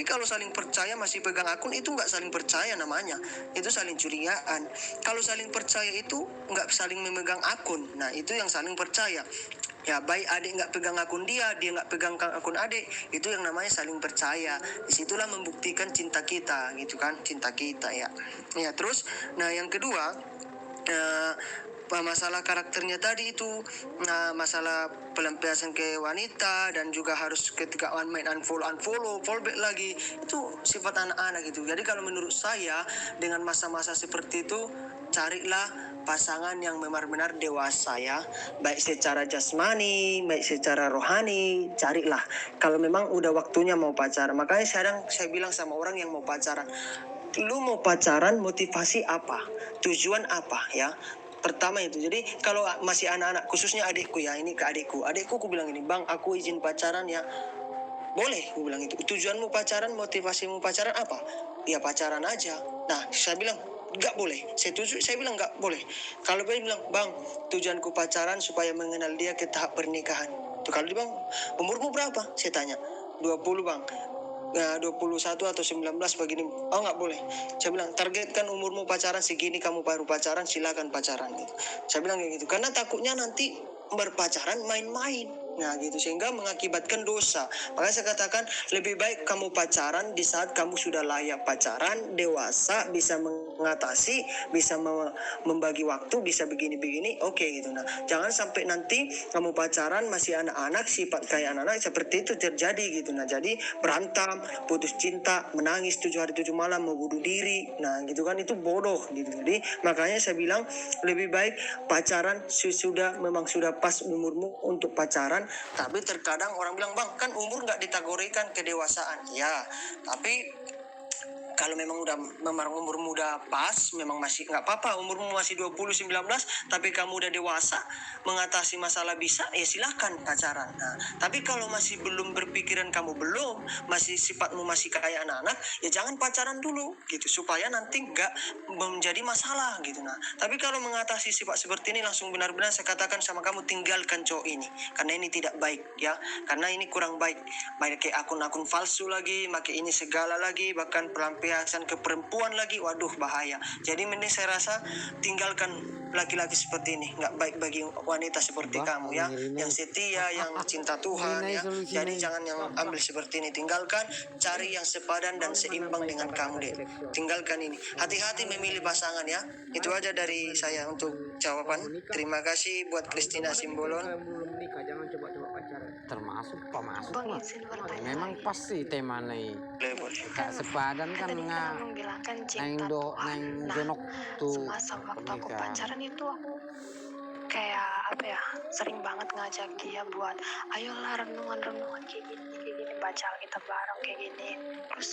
Tapi kalau saling percaya masih pegang akun, itu nggak saling percaya namanya. Itu saling curigaan. Kalau saling percaya itu nggak saling memegang akun. Nah, itu yang saling percaya. Ya, baik adik nggak pegang akun dia nggak pegang akun adik, itu yang namanya saling percaya. Disitulah membuktikan cinta kita, gitu kan, cinta kita ya. Ya, terus, nah yang kedua, eh, masalah karakternya tadi itu, nah masalah pelampiasan ke wanita dan juga harus ketika main unfollow fallback lagi, itu sifat anak-anak gitu. Jadi kalau menurut saya dengan masa-masa seperti itu, carilah pasangan yang benar-benar dewasa ya, baik secara jasmani, baik secara rohani, carilah. Kalau memang udah waktunya mau pacaran, makanya sekarang saya bilang sama orang yang mau pacaran, lu mau pacaran motivasi apa, tujuan apa ya. Pertama itu, jadi kalau masih anak-anak, khususnya adikku ya, ini ke adikku aku bilang ini, bang aku izin pacaran ya. Boleh, gue bilang itu. Tujuanmu pacaran, motivasimu pacaran apa? Ya pacaran aja. Nah, saya bilang, nggak boleh. Saya bilang nggak boleh. Kalau dia bilang, bang, tujuanku pacaran supaya mengenal dia ke tahap pernikahan. Tuh kalau dia bilang, umurmu berapa? Saya tanya. 20 bang. Ya, 21 atau 19 begini. Oh nggak boleh. Saya bilang, targetkan umurmu pacaran segini, kamu baru pacaran, silakan pacaran gitu. Saya bilang kayak gitu. Karena takutnya nanti berpacaran main-main. Nah gitu, sehingga mengakibatkan dosa. Makanya saya katakan lebih baik kamu pacaran di saat kamu sudah layak pacaran, dewasa, bisa mengatasi, bisa membagi waktu, bisa begini-begini, oke gitu. Nah, jangan sampai nanti kamu pacaran masih anak-anak, sifat kayak anak-anak, seperti itu terjadi gitu. Nah, jadi berantem, putus cinta, menangis 7 hari 7 malam, mau bunuh diri. Nah, gitu kan, itu bodoh gitu. Jadi makanya saya bilang lebih baik pacaran memang sudah pas umurmu untuk pacaran. Tapi terkadang orang bilang, bang kan umur nggak dikategorikan kedewasaan ya, tapi kalau memang udah memang umur muda pas, memang masih nggak apa-apa, umurmu masih 20-19, tapi kamu udah dewasa, mengatasi masalah bisa, ya silahkan pacaran. Nah, tapi kalau masih belum berpikiran, kamu belum, masih sifatmu masih kayak anak-anak, ya jangan pacaran dulu, gitu, supaya nanti nggak menjadi masalah, gitu. Nah, tapi kalau mengatasi sifat seperti ini, langsung benar-benar saya katakan sama kamu, tinggalkan cowok ini, karena ini tidak baik, ya, karena ini kurang baik, pakai akun-akun palsu lagi, pakai ini segala lagi, bahkan pelampiasan ke perempuan lagi, waduh bahaya. Jadi mending saya rasa tinggalkan laki-laki seperti ini, nggak baik bagi wanita seperti kamu ya, yang setia, yang cinta Tuhan ya. Jadi jangan yang ambil seperti ini, tinggalkan, cari yang sepadan dan seimbang dengan kamu deh. Tinggalkan ini, hati-hati memilih pasangan ya. Itu aja dari saya untuk jawaban. Terima kasih buat Christina Simbolon. Jangan coba-coba pacaran. Termasuk pemasuk Bang, mah. izin bertanya Memang lagi. pasti temanya kak sepadan kan Tadi kan abang bilang kan cinta Tuhan. Nah, jenok tuh semasa waktu aku pernikahan. pacaran itu aku kayak apa ya, sering banget ngajak dia buat ayolah renungan kayak gini, baca Alkitab bareng kayak gini. Terus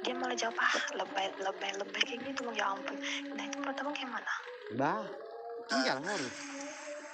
dia malah jawab lebay kayak gitu, ya ampun. Nah itu menurut abang kayak mana? Tinggal ngurus.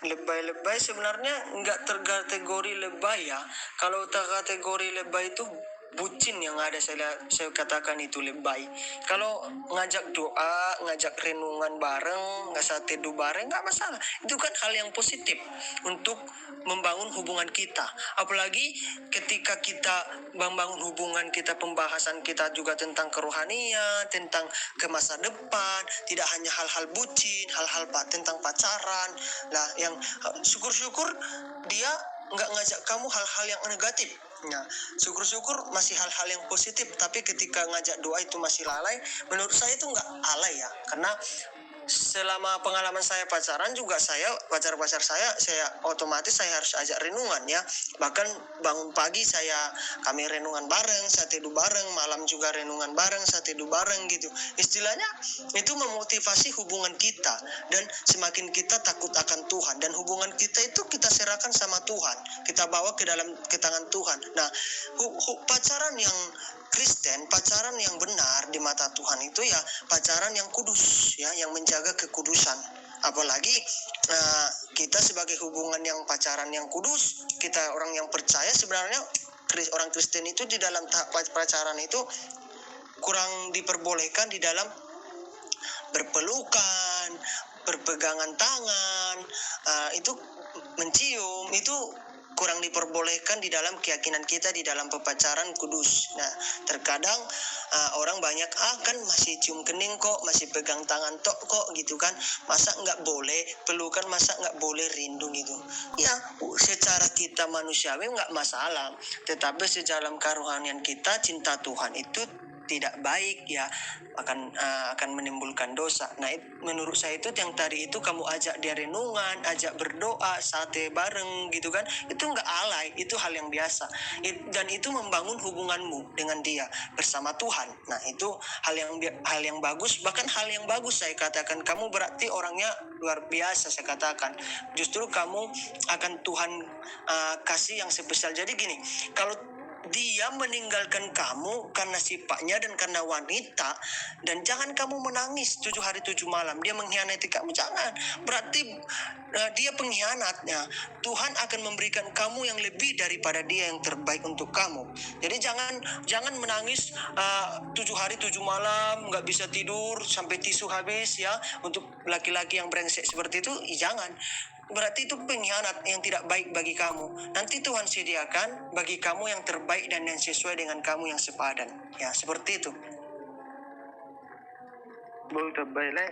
Lebay sebenarnya nggak terkategori lebay ya. Kalau terkategori lebay itu bucin yang ada, saya katakan itu lebay. Kalau ngajak doa, ngajak renungan bareng, nggak teduh bareng, nggak masalah. Itu kan hal yang positif untuk membangun hubungan kita. Apalagi ketika kita membangun hubungan kita, pembahasan kita juga tentang kerohanian, tentang ke masa depan, tidak hanya hal-hal bucin, hal-hal tentang pacaran. Nah, yang syukur-syukur dia nggak ngajak kamu hal-hal yang negatif. Nah, syukur-syukur masih hal-hal yang positif. Tapi ketika ngajak doa itu masih lalai, menurut saya itu nggak alay ya. Karena selama pengalaman saya pacaran juga, pacar-pacar saya otomatis saya harus ajak renungan ya. Bahkan bangun pagi kami renungan bareng, saya tidur bareng, malam juga renungan bareng, saya tidur bareng gitu. Istilahnya itu memotivasi hubungan kita, dan semakin kita takut akan Tuhan, dan hubungan kita itu kita serahkan sama Tuhan, kita bawa ke tangan Tuhan. Nah, pacaran yang Kristen, pacaran yang benar di mata Tuhan itu ya pacaran yang kudus ya, yang menjaga kekudusan. Apalagi kita sebagai hubungan yang pacaran yang kudus, kita orang yang percaya, sebenarnya orang Kristen itu di dalam tahap pacaran itu kurang diperbolehkan di dalam berpelukan, berpegangan tangan, itu mencium, itu kurang diperbolehkan di dalam keyakinan kita di dalam pepacaran kudus. Nah, terkadang orang banyak kan masih cium kening kok, masih pegang tangan tok kok gitu kan, masa nggak boleh pelukan, masa nggak boleh rindu gitu. Ya, secara kita manusiawi nggak masalah, tetapi sedalam kerohanian kita cinta Tuhan itu tidak baik ya, akan menimbulkan dosa. Nah, menurut saya itu yang tadi itu kamu ajak dia renungan, ajak berdoa, sate bareng gitu kan, itu nggak alay, itu hal yang biasa. Dan itu membangun hubunganmu dengan dia bersama Tuhan. Nah, itu hal yang bagus, bahkan hal yang bagus saya katakan. Kamu berarti orangnya luar biasa saya katakan. Justru kamu akan Tuhan kasih yang spesial. Jadi gini, kalau dia meninggalkan kamu karena sifatnya dan karena wanita, dan jangan kamu menangis 7 hari 7 malam dia mengkhianati kamu, jangan. Berarti dia pengkhianatnya. Tuhan akan memberikan kamu yang lebih daripada dia yang terbaik untuk kamu. Jadi jangan menangis 7 hari 7 malam nggak bisa tidur sampai tisu habis ya. Untuk laki-laki yang brengsek seperti itu, jangan. Berarti itu pengkhianat yang tidak baik bagi kamu. Nanti Tuhan sediakan bagi kamu yang terbaik dan yang sesuai dengan kamu yang sepadan. Ya, seperti itu. Boleh baik le.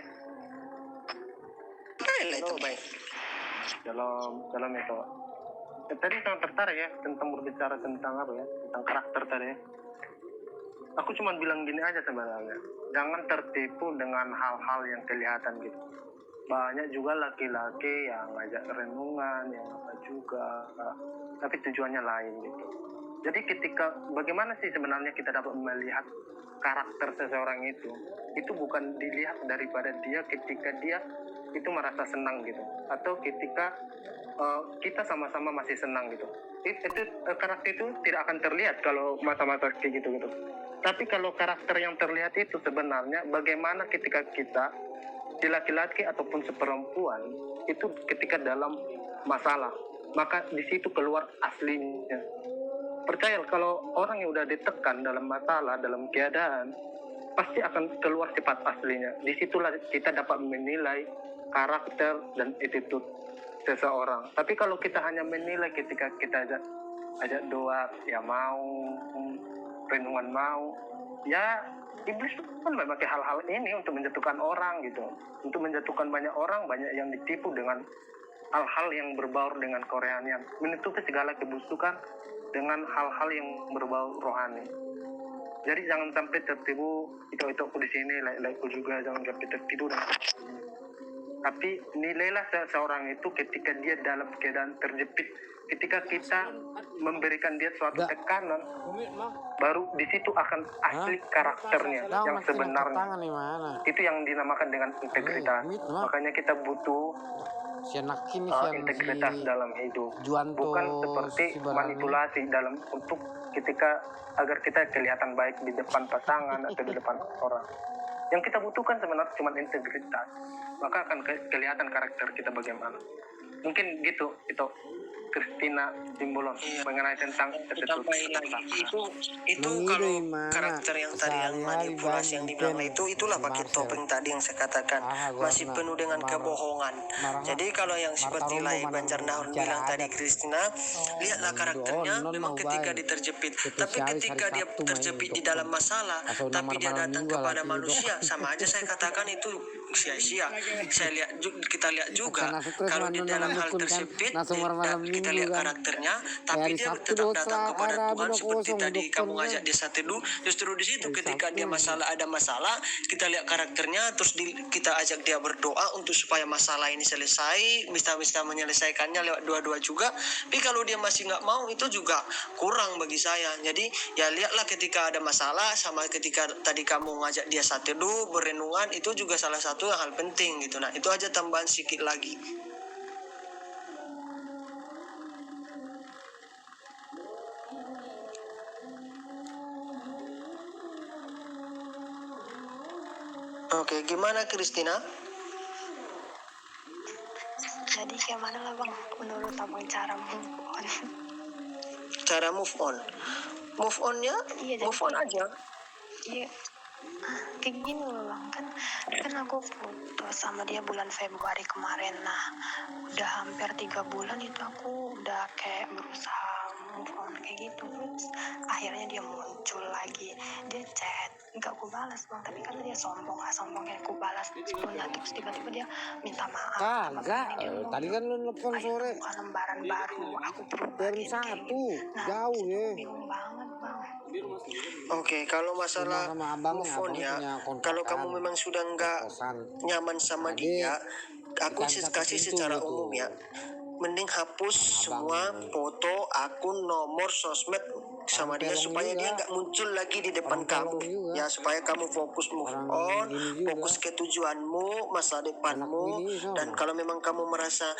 Itu baik. Dalam itu. Tadi sangat tertarik ya tentang berbicara tentang apa ya, tentang karakter tadi. Aku cuma bilang gini aja sebenarnya. Jangan tertipu dengan hal-hal yang kelihatan gitu. Banyak juga laki-laki yang ngajak renungan, yang apa juga, tapi tujuannya lain gitu. Jadi bagaimana sih sebenarnya kita dapat melihat karakter seseorang itu bukan dilihat daripada dia ketika dia itu merasa senang gitu, atau ketika kita sama-sama masih senang gitu. Karakter itu tidak akan terlihat kalau mata-mata kayak gitu. Tapi kalau karakter yang terlihat itu sebenarnya bagaimana ketika kita si laki-laki ataupun seperempuan itu ketika dalam masalah, maka di situ keluar aslinya. Percaya kalau orang yang udah ditekan dalam masalah, dalam keadaan, pasti akan keluar sifat aslinya. Disitulah kita dapat menilai karakter dan attitude seseorang. Tapi kalau kita hanya menilai ketika kita ajak doa, ya mau, renungan mau, ya iblis kan memakai hal-hal ini untuk menjatuhkan orang gitu, untuk menjatuhkan banyak orang, banyak yang ditipu dengan hal-hal yang berbaur dengan kerohanian, menutupi segala kebusukan dengan hal-hal yang berbau rohani. Jadi jangan sampai tertipu, itu aku di sini, like-like juga jangan sampai tertipu. Tapi nilailah seseorang itu ketika dia dalam keadaan terjepit, ketika kita memberikan dia suatu tekanan, baru di situ akan asli karakternya yang sebenarnya. Itu yang dinamakan dengan integritas. Makanya kita butuh integritas dalam hidup, bukan seperti manipulasi dalam untuk agar kita kelihatan baik di depan pasangan atau di depan orang. Yang kita butuhkan sebenarnya cuma integritas, maka akan kelihatan karakter kita bagaimana. Mungkin gitu itu Christina Simbolon mengenai tentang itu kalau karakter yang tadi yang manipulasi yang dibilang itulah pakai topeng tadi yang saya katakan masih penuh dengan kebohongan. Jadi kalau yang seperti Lai Banjarnahor bilang tadi Christina, lihatlah karakternya memang ketika diterjepit, tapi ketika dia terjepit di dalam masalah tapi dia datang kepada manusia, sama aja saya katakan itu sia-sia. Kita lihat juga kalau di dalam hal tersebut kita lihat karakternya, tapi dia tetap datang kepada Tuhan seperti tadi kamu ngajak dia saat teduh. Justru di situ ketika dia ada masalah, kita lihat karakternya, terus kita ajak dia berdoa untuk supaya masalah ini selesai, bisa menyelesaikannya lewat doa-doa juga. Tapi kalau dia masih nggak mau, itu juga kurang bagi saya. Jadi ya lihatlah ketika ada masalah, sama ketika tadi kamu ngajak dia saat teduh, berenungan, itu juga salah satu hal penting gitu. Nah, itu aja tambahan sedikit lagi. Oke, gimana Christina? Jadi gimana lah bang, menurut abang cara move on? Cara move on? Move onnya? Iya, move on aja. Iya, kayak gini loh bang, kan aku putus sama dia bulan Februari kemarin. Nah udah hampir 3 bulan itu aku udah kayak berusaha move on kayak gitu. Terus akhirnya dia muncul lagi, dia chat nggak aku balas bang, tapi karena dia sombong kayak aku balas sebelumnya. Terus tiba-tiba dia minta maaf sama Kagak, dia ngomong, tadi kan lu nelfon ayo sore buka lembaran baru, aku berubah jam gini, kayak 1, gini. Nah jauh aku ya. bingung banget bang. Oke, kalau Cuma masalah sama abangnya, move on abang ya, punya kalau kamu kontrakan, memang sudah nggak kosan. nyaman sama Jadi dia, aku dikasih satu kasih pintu secara gitu. umum ya, mending hapus Sama semua abangnya. foto, akun, nomor, sosmed sama Orang dia pelong supaya juga. dia nggak muncul lagi di depan Orang kamu pelong juga. ya, supaya kamu fokus move Orang on, gini juga. fokus ke tujuanmu, masa Anak depanmu. bini Dan sono. kalau memang kamu merasa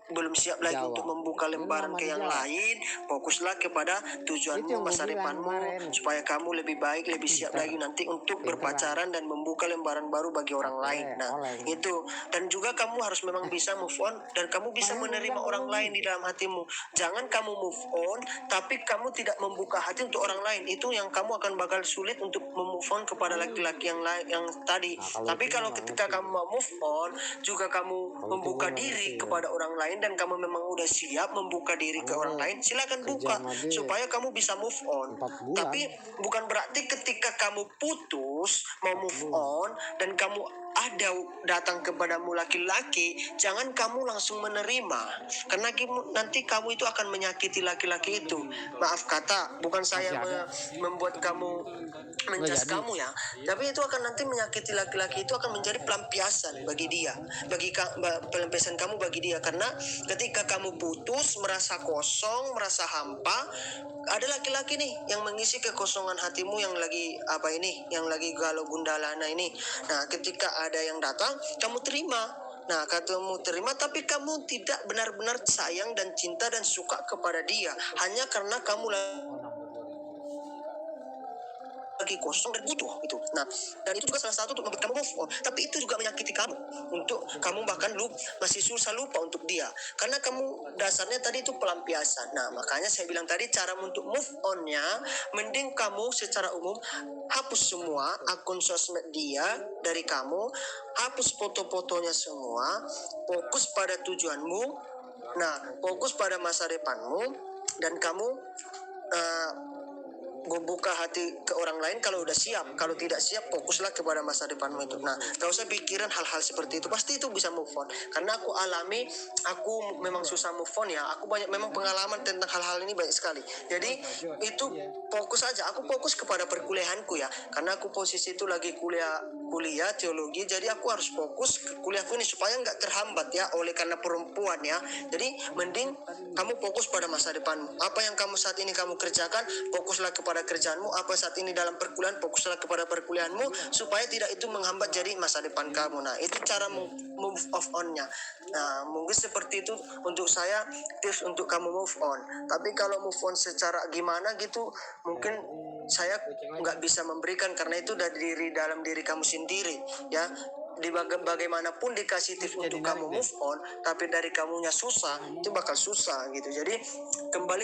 belum siap lagi Jawa. untuk membuka Ini lembaran nama ke di yang Jawa. lain, fokuslah kepada Itu tujuanmu, yang masa gua bilang depanmu, kemarin. supaya kamu lebih baik, lebih siap Pinter. lagi nanti untuk Pinteran. berpacaran dan membuka lembaran baru bagi orang lain. Nah, oleng. itu. Dan juga kamu harus memang bisa move on dan kamu bisa menerima orang lain di dalam hatimu. Jangan kamu move on tapi kamu tidak membuka hati untuk orang lain. Itu yang kamu akan bakal sulit untuk move on kepada laki-laki yang lain yang tadi. Nah, Tapi itu kalau nggak ketika ngerti. kamu mau move on, juga kamu Kalau itu membuka gua nggak diri ngerti, ya. kepada orang lain dan kamu memang udah siap membuka diri ke Karena orang dia lain, silakan kerja buka sama dia supaya kamu bisa move on. 4 bulan. Tapi bukan berarti ketika kamu putus mau move on dan kamu ada datang kepadamu laki-laki, jangan kamu langsung menerima, karena nanti kamu itu akan menyakiti laki-laki itu. Maaf kata, bukan saya membuat kamu menjas jadi. kamu ya, tapi itu akan nanti menyakiti laki-laki, itu akan menjadi pelampiasan bagi dia, pelampiasan kamu bagi dia. Karena ketika kamu putus, merasa kosong, merasa hampa, ada laki-laki nih yang mengisi kekosongan hatimu yang lagi yang lagi galau gundalana ini. Nah, ketika ada yang datang, kamu terima. Nah, kamu terima, tapi kamu tidak benar-benar sayang dan cinta dan suka kepada dia, hanya karena kamu lagi kosong dan butuh itu. Nah, dan itu juga salah satu untuk membuat kamu move on. Tapi itu juga menyakiti kamu, untuk kamu bahkan masih susah lupa untuk dia, karena kamu dasarnya tadi itu pelampiasan. Nah, makanya saya bilang tadi, cara untuk move onnya, mending kamu secara umum hapus semua akun sosmed dia dari kamu, hapus foto-fotonya semua, fokus pada tujuanmu. Nah, fokus pada masa depanmu, dan kamu buka hati ke orang lain kalau udah siap. Kalau tidak siap, fokuslah kepada masa depanmu itu. Nah, gak usah pikiran hal-hal seperti itu, pasti itu bisa move on. Karena aku alami, aku memang susah move on ya. Aku banyak memang pengalaman tentang hal-hal ini banyak sekali. Jadi itu fokus aja. Aku fokus kepada perkuliahanku ya, karena aku posisi itu lagi kuliah teologi. Jadi aku harus fokus ke kuliahku ini supaya nggak terhambat ya oleh karena perempuan ya. Jadi mending kamu fokus pada masa depanmu. Apa yang kamu saat ini kamu kerjakan, fokuslah kepada kerjaanmu. Apa saat ini dalam perkuliahan, fokuslah kepada perkuliahanmu, supaya tidak itu menghambat jadi masa depan kamu. Nah, itu cara move off on-nya. Nah, mungkin seperti itu untuk saya, tips untuk kamu move on. Tapi kalau move on secara gimana gitu, mungkin saya nggak bisa memberikan, karena itu dari dalam diri kamu sendiri ya. Bagaimanapun dikasih tips untuk kamu move on, tapi dari kamunya susah, itu bakal susah gitu. Jadi kembali